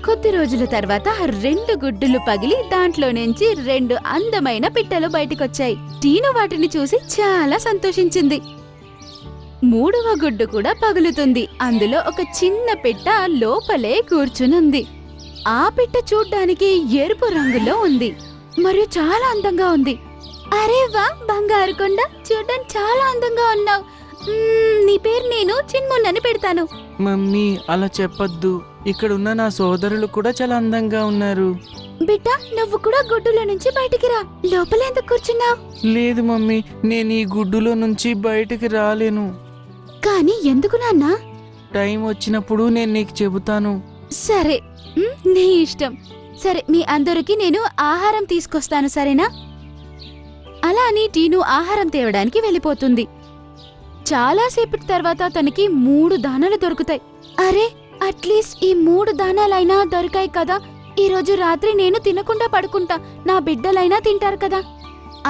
కొద్ది రోజుల తర్వాత 2 గుడ్డులు పగిలి దాంట్లో నుంచి 2 అందమైన పిట్టలు బయటికొచ్చాయి. టీను వాటిని చూసి చాలా సంతోషించింది. 3వ గుడ్డు కూడా పగులుతుంది. అందులో ఒక చిన్న పిట్ట లోపలే కూర్చునుంది. ఆ పిట్ట చూడ్డానికి ఎరుపు రంగులో ఉంది మరియు చాలా అందంగా ఉంది. అరే వా బంగారు కొండ, చూడ్డానికి చాలా అందంగా ఉన్నావు. నీ పేరు నేను చిన్మున్ అని పెడతాను. మమ్మీ అలా చెప్పొద్దు. ఇక్కడున్న నా సోదరులు కూడా చాలా అందంగా ఉన్నారు. బిడ్డ, నువ్వు కూడా గుడ్డులో నుంచి బయటికి రా. లోపల ఎందుకు కూర్చున్నావు? లేదు మమ్మీ, నేను ఈ గుడ్డులో నుంచి బయటికి రాలేను. కానీ ఎందుకు నాన్నా? టైం వచ్చినప్పుడు నేను నీకు చెబుతాను. సరే, నీ ఇష్టం. సరే, మీ అందరికి నేను ఆహారం తీసుకొస్తాను, సరేనా? అలా అని టీను ఆహారం తేవడానికి వెళ్ళిపోతుంది. చాలాసేపటి తర్వాత తనకి 3 దానాలు దొరుకుతాయి. అరే, అట్లీస్ట్ ఈ 3 దానాలైనా దొరికాయి కదా. ఈ రోజు రాత్రి నేను తినకుండా పడుకుంటా, నా బిడ్డలైనా తింటారు కదా.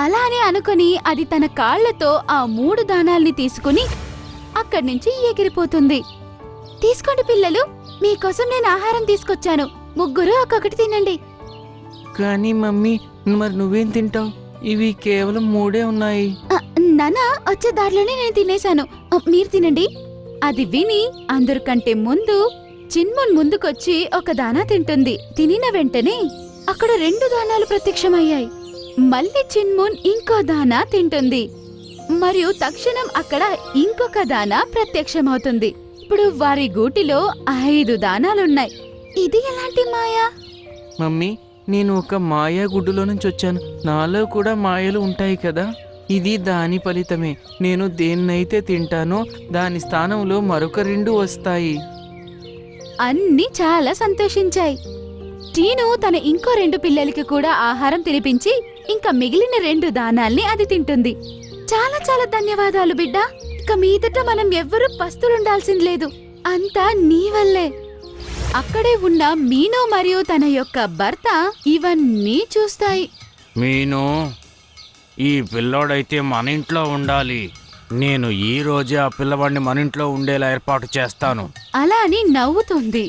అలా అని అనుకుని అది తన కాళ్లతో ఆ 3 దానాల్ని తీసుకుని అక్కడి నుంచి ఎగిరిపోతుంది. తీసుకోండి పిల్లలు, మీకోసం నేను ఆహారం తీసుకొచ్చాను. ముగ్గురు ఒక్కొక్కటి తినండి. కానీ మమ్మీ, మరి నువ్వేం తింటావు? ఇవి కేవలం 3 ఉన్నాయి. నానా, వచ్చే దారిలోనే నేను తినేశాను. మీరు తినండి. అది విని అందరికంటే ముందు చిన్మున్ ముందుకొచ్చి ఒక దానా తింటుంది. తినిన వెంటనే అక్కడ 2 దానాలు ప్రత్యక్షమయ్యాయి. మళ్ళీ చిన్మున్ ఇంకో దానా తింటుంది మరియు తక్షణం అక్కడ ఇంకొక దానా ప్రత్యక్షమవుతుంది. ఇప్పుడు వారి గూటిలో 5 దానాలున్నాయి. ఇది ఎలాంటి మాయా? మమ్మీ, నేను ఒక మాయా గుడ్డులో నుంచి వచ్చాను. నాలో కూడా మాయలు ఉంటాయి కదా. ఇది దాని ఫలితమే. నేను దేన్నైతే తింటానో దాని స్థానంలో మరొక 2 వస్తాయి. అన్నీ చాలా సంతోషించాయి. టీను తన ఇంకో 2 పిల్లలకి కూడా ఆహారం తినిపించి ఇంకా మిగిలిన 2 దానాల్ని అది తింటుంది. చాలా చాలా ధన్యవాదాలు బిడ్డ. ఇక మీదట మనం ఎవ్వరూ పస్తులుండాల్సింది లేదు. అంతా నీ వల్లే. అక్కడే ఉన్న మీను మరియు తన యొక్క భర్త ఇవన్నీ చూస్తాయి. మీను, ఈ పిల్లోడైతే మన ఇంట్లో ఉండాలి. నేను ఈ రోజే ఆ పిల్లవాడిని మన ఇంట్లో ఉండేలా ఏర్పాటు చేస్తాను. అలా అని నవ్వుతుంది.